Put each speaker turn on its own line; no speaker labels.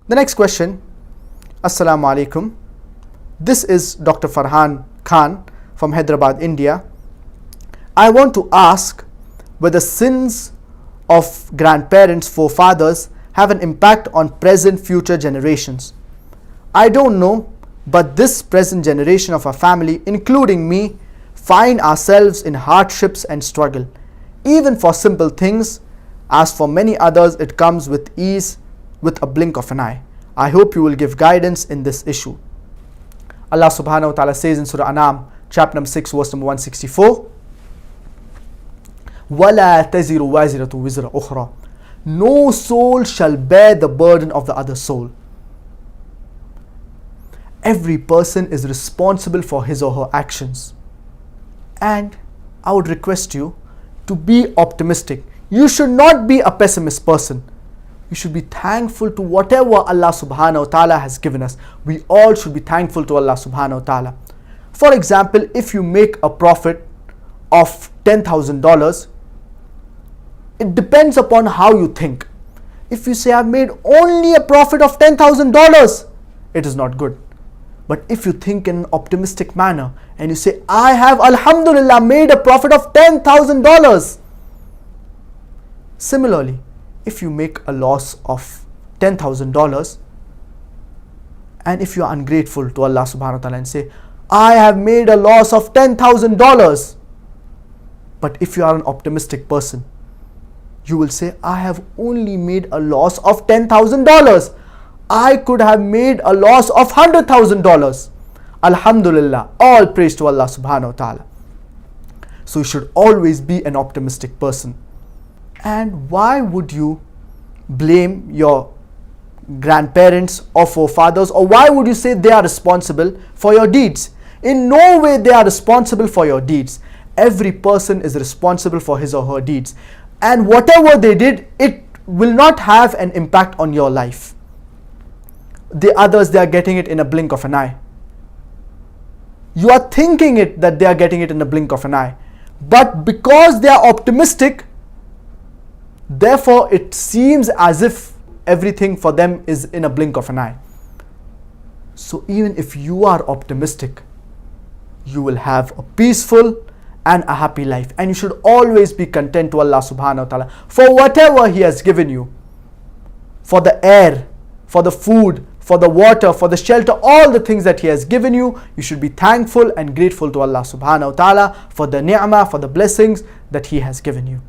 The next question. Assalamu alaikum. This is Dr. Farhan Khan from Hyderabad, India. I want to ask whether sins of grandparents, forefathers have an impact on present future generations. I don't know, but this present generation of our family, including me, find ourselves in hardships and struggle, even for simple things. As for many others, it comes with ease, with a blink of an eye. I hope you will give guidance in this issue. Allah subhanahu wa ta'ala says in Surah An'am, chapter number 6, verse number 164, وَلَا تَزِرُ وَازِرَةُ وِزْرَ أُخْرَى. No soul shall bear the burden of the other soul. Every person is responsible for his or her actions. And I would request you to be optimistic. You should not be a pessimist person. You should be thankful to whatever Allah subhanahu wa ta'ala has given us. We all should be thankful to Allah subhanahu wa ta'ala. For example, if you make a profit of $10,000, it depends upon how you think. If you say, I've made only a profit of $10,000, it is not good. But if you think in an optimistic manner and you say, I have, alhamdulillah, made a profit of $10,000. Similarly, if you make a loss of $10,000 and if you are ungrateful to Allah subhanahu wa ta'ala and say, I have made a loss of $10,000. But if you are an optimistic person, you will say, I have only made a loss of $10,000. I could have made a loss of $100,000. Alhamdulillah, all praise to Allah subhanahu wa ta'ala. So you should always be an optimistic person. And why would you blame your grandparents or forefathers, or why would you say they are responsible for your deeds? In no way they are responsible for your deeds. Every person is responsible for his or her deeds. And whatever they did, it will not have an impact on your life. The others, they are getting it in a blink of an eye. You are thinking it that they are getting it in a blink of an eye. But because they are optimistic, therefore it seems as if everything for them is in a blink of an eye. So even if you are optimistic, you will have a peaceful and a happy life. And you should always be content to Allah subhanahu wa ta'ala for whatever He has given you. For the air, for the food, for the water, for the shelter, all the things that He has given you, you should be thankful and grateful to Allah subhanahu wa ta'ala for the ni'mah, for the blessings that He has given you.